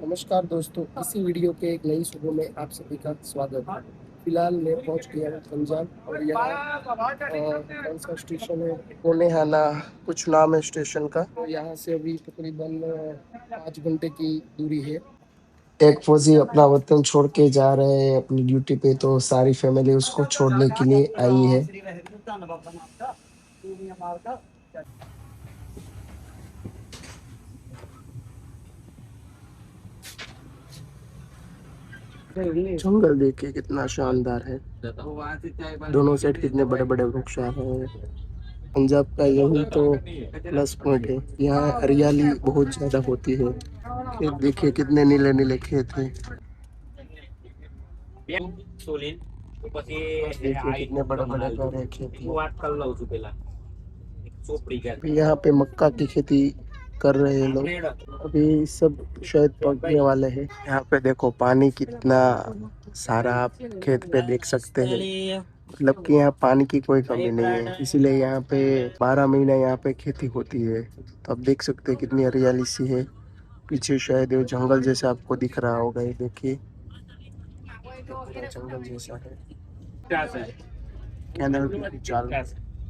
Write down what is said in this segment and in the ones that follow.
नमस्कार दोस्तों, इसी वीडियो के एक नई सुबह में आप सभी का स्वागत है। फिलहाल मैं पहुंच गया हूँ पंजाब और यहाँ कौन सा स्टेशन है, कोनेहाना कुछ नाम है स्टेशन का। तो यहाँ से अभी तकरीबन 5 घंटे की दूरी है। एक फौजी अपना वतन छोड़ के जा रहे हैं अपनी ड्यूटी पे, तो सारी फैमिली उसको छोड़ने के लिए आई है। जंगल देखिए कितना शानदार है, दोनों साइड कितने बड़े बड़े वृक्ष हैं। पंजाब का यही तो प्लस पॉइंट है, यहाँ हरियाली बहुत ज्यादा होती है। खेत देखिए कितने नीले नीले खेत हैं। देखिए कितने बड़े बड़े घर है, खेती अभी यहाँ पे मक्का की खेती कर रहे हैं लोग। अभी सब शायद पकने वाले हैं। यहाँ पे देखो पानी कितना सारा आप खेत पे देख सकते हैं। मतलब कि यहाँ पानी की कोई कमी नहीं है, इसीलिए यहाँ पे 12 महीने यहाँ पे खेती होती है। तो आप देख सकते हैं कितनी हरियाली सी है। पीछे शायद ये जंगल जैसा आपको दिख रहा होगा, ये देखिए कितना जंगल जैसा है। कैनल की चाल,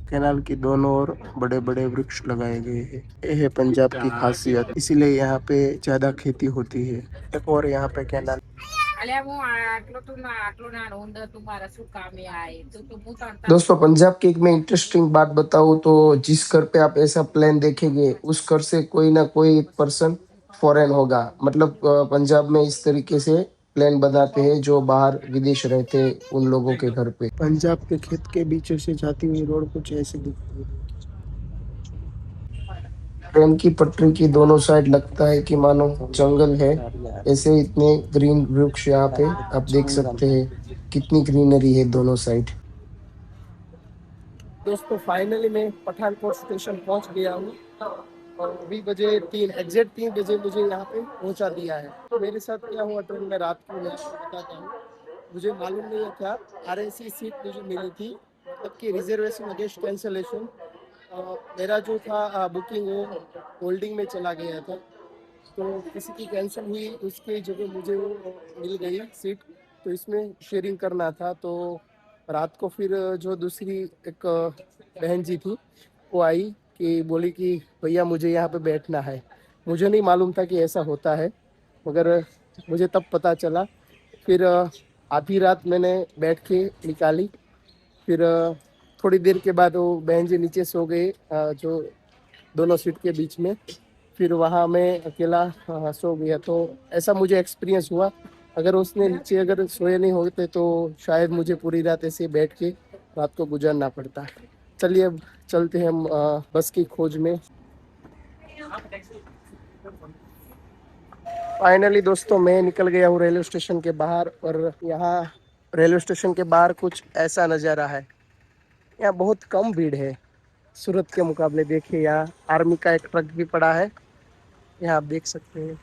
कैनाल की दोनों ओर बड़े बड़े वृक्ष लगाए गए हैं। ये है पंजाब की खासियत, इसीलिए यहाँ पे ज्यादा खेती होती है। एक और यहाँ पे कैनाल। दोस्तों, पंजाब की एक मैं इंटरेस्टिंग बात बताऊँ तो जिस घर पे आप ऐसा प्लान देखेंगे उस घर से कोई ना कोई एक पर्सन फॉरेन होगा। मतलब पंजाब में इस तरीके से प्लान बनाते हैं जो बाहर विदेश रहते हैं उन लोगों के घर पे। पंजाब के खेत के बीचों से जाती हुई रोड कुछ ऐसे दिखती है। ट्रेन की पटरी की दोनों साइड लगता है कि मानो जंगल है। ऐसे इतने ग्रीन वृक्ष यहाँ पे आप देख सकते हैं, कितनी ग्रीनरी है दोनों साइड। दोस्तों, फाइनली मैं पठानकोट स्टेशन पहुंच गया हूँ और अभी बजे 3, एग्जैक्ट 3 बजे मुझे यहाँ पे पहुंचा दिया है। तो मेरे साथ क्या हुआ ट्रेन में रात को, मैं आपको बताता हूँ। मुझे मालूम नहीं था, RAC सीट मुझे मिली थी, मतलब कि रिजर्वेशन अगेंस्ट कैंसलेशन। मेरा जो था बुकिंग वो होल्डिंग में चला गया था, तो किसी की कैंसिल हुई, उसकी जगह मुझे वो मिल गई सीट। तो इसमें शेयरिंग करना था। तो रात को फिर जो दूसरी एक बहन जी थी वो आई कि बोली कि भैया मुझे यहाँ पे बैठना है। मुझे नहीं मालूम था कि ऐसा होता है, मगर मुझे तब पता चला। फिर आधी रात मैंने बैठ के निकाली। फिर थोड़ी देर के बाद वो बहन जी नीचे सो गए, जो दोनों सीट के बीच में। फिर वहाँ मैं अकेला सो गया। तो ऐसा मुझे एक्सपीरियंस हुआ। अगर उसने नीचे अगर सोए नहीं होते तो शायद मुझे पूरी रात ऐसे बैठ के रात को गुजारना पड़ता। चलिए अब चलते हैं हम बस की खोज में। फाइनली दोस्तों, मैं निकल गया हूँ रेलवे स्टेशन के बाहर और यहाँ रेलवे स्टेशन के बाहर कुछ ऐसा नज़ारा है। यहाँ बहुत कम भीड़ है सूरत के मुकाबले। देखिए यहाँ आर्मी का एक ट्रक भी पड़ा है, यहाँ आप देख सकते हैं।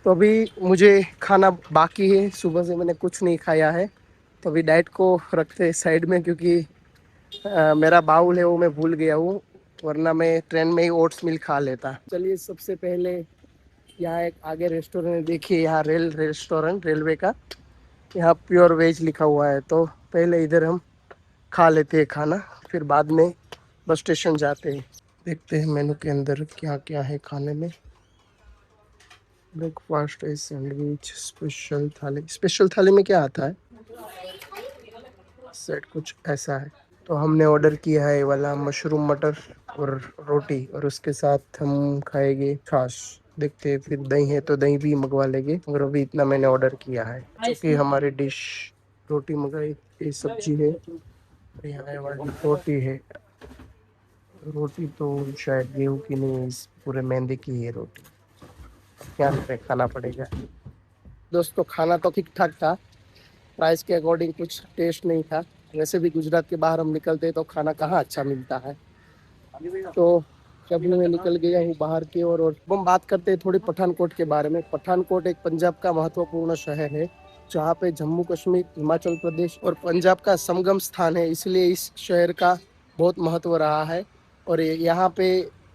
तो अभी मुझे खाना बाकी है, सुबह से मैंने कुछ नहीं खाया है। तो अभी डाइट को रखते हैं साइड में, क्योंकि मेरा बाउल है वो मैं भूल गया हूँ, वरना मैं ट्रेन में ही ओट्स मिल खा लेता। चलिए सबसे पहले यहाँ एक आगे रेस्टोरेंट है, देखिए यहाँ रेस्टोरेंट रेलवे का, यहाँ प्योर वेज लिखा हुआ है। तो पहले इधर हम खा लेते हैं खाना, फिर बाद में बस स्टेशन जाते हैं। देखते हैं मेनू के अंदर क्या क्या है खाने में। ब्रेकफास्ट है, सैंडविच, स्पेशल थाली में क्या आता है? सेट कुछ ऐसा है। तो हमने ऑर्डर किया है वाला मशरूम मटर और रोटी, और उसके साथ हम खाएंगे छाछ। देखते हैं, फिर दही है तो दही भी मंगवा लेंगे, और अभी इतना मैंने ऑर्डर किया है। क्योंकि हमारी डिश रोटी मंगाई, ये सब्जी है, यहाँ वाली रोटी है। रोटी तो शायद गेहूँ की नहीं है, इस पूरे मैदे की है रोटी। क्या खाना पड़ेगा। दोस्तों, खाना तो ठीक ठाक था, प्राइस के अकॉर्डिंग कुछ टेस्ट नहीं था। वैसे भी गुजरात के बाहर हम निकलते तो खाना कहाँ अच्छा मिलता है। तो जब मैं निकल गया हूँ बाहर की ओर, और हम बात करते हैं थोड़ी पठानकोट के बारे में। पठानकोट एक पंजाब का महत्वपूर्ण शहर है, जहाँ पे जम्मू कश्मीर, हिमाचल प्रदेश और पंजाब का संगम स्थान है। इसलिए इस शहर का बहुत महत्व रहा है। और यहाँ पे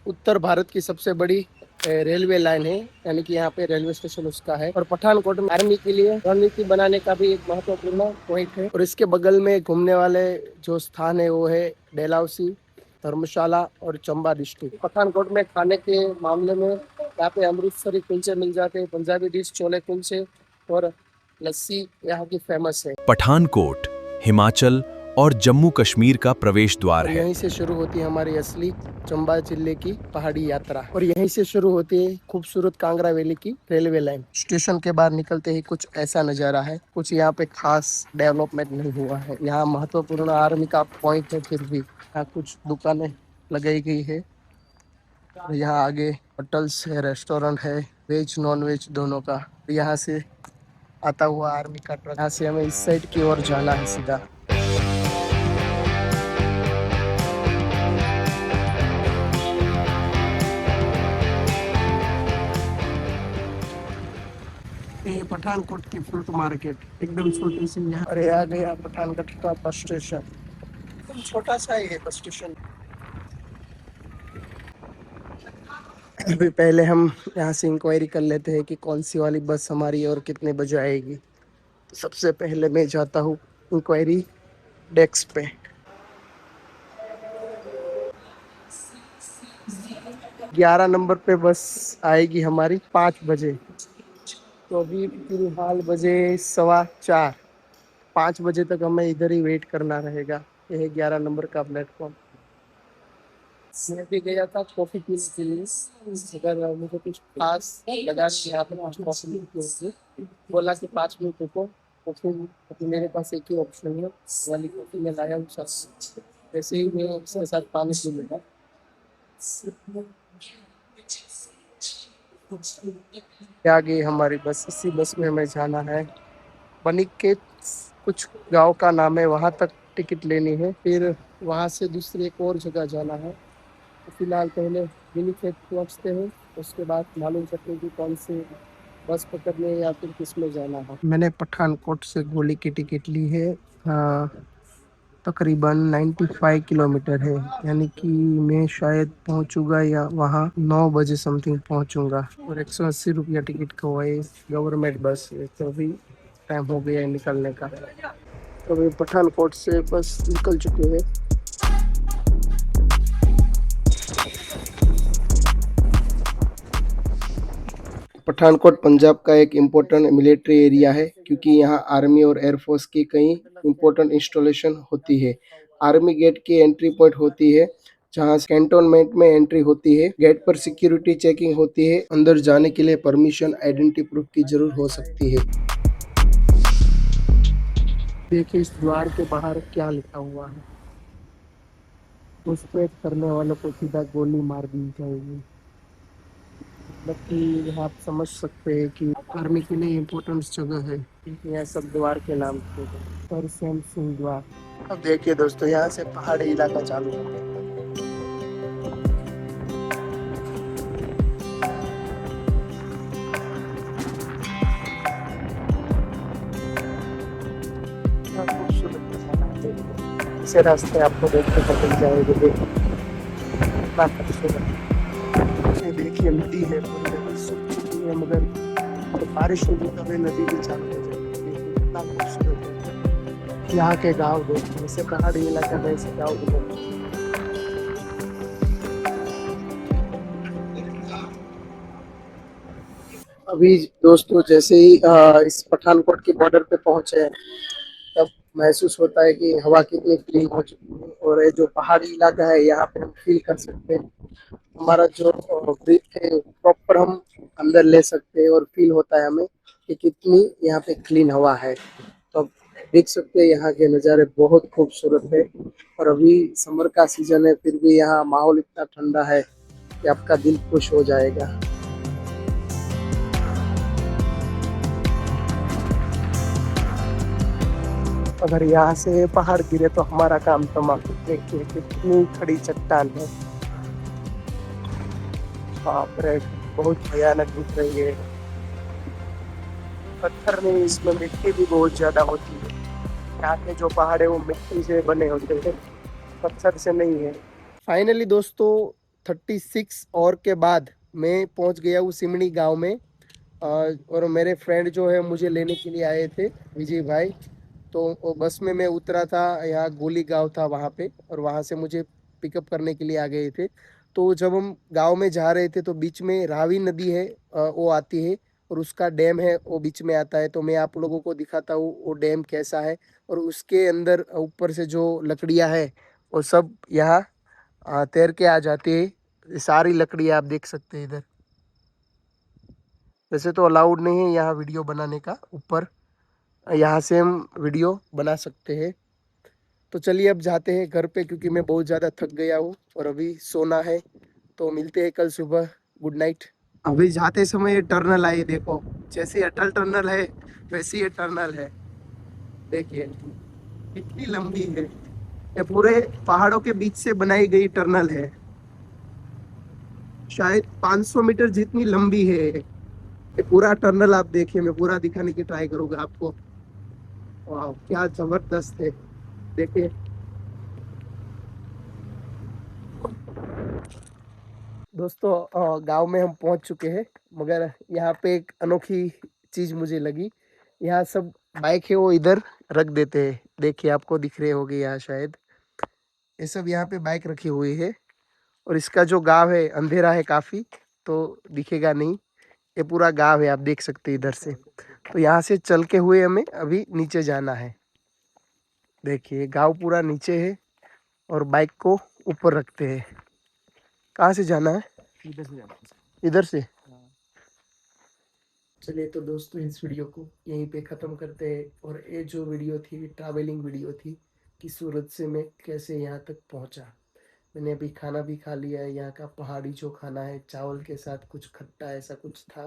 उत्तर भारत की सबसे बड़ी रेलवे लाइन है, यानी कि यहाँ पे रेलवे स्टेशन उसका है। और पठानकोट में आर्मी के लिए रणनीति बनाने का भी एक महत्वपूर्ण पॉइंट है। और इसके बगल में घूमने वाले जो स्थान है वो है डलहौसी, धर्मशाला और चंबा डिस्ट्रिक्ट। पठानकोट में खाने के मामले में यहाँ पे अमृतसरी कुलचे मिल जाते हैं, पंजाबी डिश छोले कुलचे और लस्सी यहाँ की फेमस है। पठानकोट हिमाचल और जम्मू कश्मीर का प्रवेश द्वार है। यहीं से शुरू होती है हमारी असली चंबा जिले की पहाड़ी यात्रा और यहीं से शुरू होती है खूबसूरत कांगड़ा वैली की रेलवे लाइन। स्टेशन के बाहर निकलते ही कुछ ऐसा नजारा है। कुछ यहाँ पे खास डेवलपमेंट नहीं हुआ है। यहाँ महत्वपूर्ण आर्मी का पॉइंट है, फिर भी यहाँ कुछ दुकानें लगाई गई है। यहाँ आगे होटल्स है, रेस्टोरेंट है, वेज नॉन वेज दोनों का। यहाँ से आता हुआ आर्मी का ट्रक, यहाँ से हमें इस साइड की ओर जाना है सीधा। ये पठानकोट की फ्रूट मार्केट एकदम छोटी सी यहाँ। अरे आ गया पठानकोट का बस स्टेशन, एकदम छोटा सा ही है बस स्टेशन। अभी पहले हम यहाँ से इंक्वायरी कर लेते हैं कि कौन सी वाली बस हमारी और कितने बजे आएगी। सबसे पहले मैं जाता हूँ इंक्वायरी डेस्क पे। 11 नंबर पे बस आएगी हमारी 5 बजे। तो अभी फिलहाल बजे 4:15, 5 बजे तक हमें इधर ही वेट करना रहेगा। यह है 11 नंबर का प्लेटफॉर्म। मैं भी गया था कॉफ़ी पीने के लिए, अगर मुझे कुछ खास लगा कि यहाँ पर कुछ कॉफ़ी पीने, बोला कि 5 मिनट रुको। तो फिर मेरे पास एक ही ऑप्शन है, वाली कॉफ़ी में लाया हूँ साथ। वैसे ही मैं उसके साथ पानी पी लूँगा। आ गई हमारी बस। इसी बस में हमें जाना है बनिक के कुछ गांव का नाम है, वहां तक टिकट लेनी है, फिर वहां से दूसरी एक और जगह जाना है। तो फिलहाल पहले बनिक पहुँचते हैं, उसके बाद मालूम करते हैं कि कौन से बस पकड़ने या फिर किस में जाना है। मैंने पठानकोट से गोली की टिकट ली है। हाँ, तकरीबन 95 किलोमीटर है, यानी कि मैं शायद पहुंचूंगा या वहाँ 9 बजे समथिंग पहुंचूंगा। और 180 रुपया टिकट का हुआ है, गवर्नमेंट बस है। तो अभी टाइम हो गया है निकलने का। तो अभी पठानकोट से बस निकल चुके हैं। पठानकोट पंजाब का एक इम्पोर्टेंट मिलिट्री एरिया है, क्योंकि यहाँ आर्मी और एयरफोर्स की कई इम्पोर्टेंट इंस्टॉलेशन होती है। आर्मी गेट की एंट्री पॉइंट होती है, जहाँ कैंटोनमेंट में एंट्री होती है। गेट पर सिक्योरिटी चेकिंग होती है। अंदर जाने के लिए परमिशन, आइडेंटिटी प्रूफ की जरूरत हो सकती है। देखिए इस द्वार के बाहर क्या लिखा हुआ है। घुसपैठ करने वालों को सीधा गोली मार दी जाएगी। बाकी आप समझ सकते हैं कि आर्मी के लिए इम्पोर्टेंट जगह है। यह सब द्वार के नाम से है, परसेम सिंह द्वार। अब देखिए दोस्तों, यहाँ से पहाड़ी इलाका चालू हो गया। इसे रास्ते आपको देखने को मिल जाएंगे। कितना खूबसूरत। ये देखिए नदी है, पूरी सूख चुकी है, मगर बारिश होगी तो नदी भी चालू हो जाएगी। कितना खूबसूरत है यहाँ के गाँव। देखिए जैसे पहाड़ी इलाका में ऐसे गाँव भी। अभी दोस्तों जैसे ही इस पठानकोट की बॉर्डर पे पहुंचे हैं, तब महसूस होता है कि हवा कितनी क्लीन हो चुकी है। और ये जो पहाड़ी इलाका है, यहाँ पे हम फील कर सकते हैं हमारा जो ब्रीथ है प्रॉपर हम अंदर ले सकते हैं। और फील होता है हमें कि कितनी यहाँ पे क्लीन हवा है। तो देख सकते हैं यहाँ के नज़ारे बहुत खूबसूरत है। और अभी समर का सीजन है, फिर भी यहाँ माहौल इतना ठंडा है कि आपका दिल खुश हो जाएगा। अगर यहाँ से पहाड़ गिरे तो हमारा काम तमाम। देखिए कितनी खड़ी चट्टान है, बाप रे, बहुत भयानक दिख रही है। पत्थर नहीं, इसमें मिट्टी भी बहुत ज्यादा होती है। यहाँ के जो पहाड़ है वो मिट्टी से बने होते हैं, पत्थर से नहीं है। फाइनली दोस्तों 36 और के बाद मैं पहुंच गया हूँ सिमनी गांव में। और मेरे फ्रेंड जो है मुझे लेने के लिए आए थे, विजय भाई। तो वो बस में मैं उतरा था, यहाँ गोली गांव था वहाँ पे, और वहाँ से मुझे पिकअप करने के लिए आ गए थे। तो जब हम गांव में जा रहे थे तो बीच में रावी नदी है, वो आती है, और उसका डैम है वो बीच में आता है। तो मैं आप लोगों को दिखाता हूँ वो डैम कैसा है, और उसके अंदर ऊपर से जो लकड़ियाँ है वो सब यहाँ तैर के आ जाती है। ये सारी लकड़ियाँ आप देख सकते हैं इधर। वैसे तो अलाउड नहीं है यहाँ वीडियो बनाने का ऊपर, यहाँ से हम वीडियो बना सकते हैं। तो चलिए अब जाते हैं घर पे, क्योंकि मैं बहुत ज़्यादा थक गया हूँ और अभी सोना है। तो मिलते हैं कल सुबह। Good night. अभी जाते समय ये टर्नल आई, देखो जैसे अटल टनल है वैसी ये टर्नल है। देखिए कितनी लंबी है, ये पूरे पहाड़ों के बीच से बनाई गई टर्नल है। शायद 500 मीटर जितनी लंबी है ये पूरा टर्नल। आप देखिए, मैं पूरा दिखाने की ट्राई करूंगा आपको। वाह क्या जबरदस्त है, देखिए। दोस्तों गांव में हम पहुंच चुके हैं, मगर यहाँ पे एक अनोखी चीज मुझे लगी। यहाँ सब बाइक है वो इधर रख देते हैं, देखिए आपको दिख रहे होंगे यहाँ शायद। ये सब यहाँ पे बाइक रखी हुई है, और इसका जो गांव है अंधेरा है काफी, तो दिखेगा नहीं। ये पूरा गांव है, आप देख सकते हैं इधर से। तो यहाँ से चल के हुए हमें अभी नीचे जाना है। देखिए गांव पूरा नीचे है, और बाइक को ऊपर रखते हैं। कहाँ से जाना है? इधर से जाना है। इधर से। चलिए तो दोस्तों इस वीडियो को यहीं पे ख़त्म करते हैं। और ये जो वीडियो थी ट्रैवलिंग वीडियो थी, कि सूरत से मैं कैसे यहाँ तक पहुँचा। मैंने अभी खाना भी खा लिया है, यहाँ का पहाड़ी जो खाना है, चावल के साथ कुछ खट्टा ऐसा कुछ था।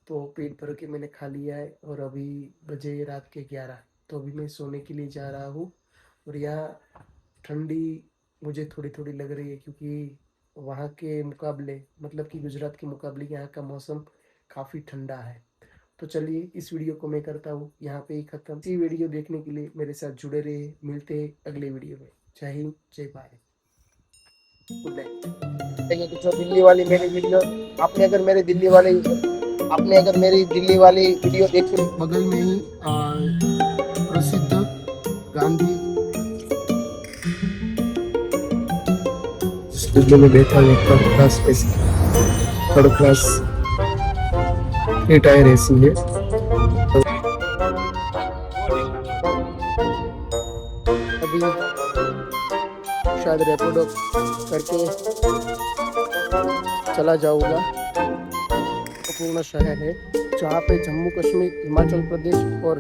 तो पेट भर के मैंने खा लिया है, और अभी बजे रात के 11। तो अभी मैं सोने के लिए जा रहा हूँ। और यहाँ ठंडी मुझे थोड़ी थोड़ी लग रही है, क्योंकि वहाँ के मुकाबले, मतलब कि गुजरात के मुकाबले यहाँ का मौसम काफ़ी ठंडा है। तो चलिए इस वीडियो को मैं करता हूँ यहाँ पे ही ख़त्म। इसी वीडियो देखने के लिए मेरे साथ जुड़े रहिए। मिलते हैं अगले वीडियो में। जय हिंद, जय भारत, गुड नाइट। देखिए जो दिल्ली वाली मेरी वीडियो, आपने अगर मेरे दिल्ली वाली आपने अगर मेरी दिल्ली वाली वीडियो देखी, बगल में ही प्रसिद्ध गांधी स्टूडियो में बैठा हुआ third class third class tier AC है। अभी शायद रेपिडो करके चला जाऊंगा। पूर्ण शहर है जहाँ पे जम्मू कश्मीर, हिमाचल प्रदेश और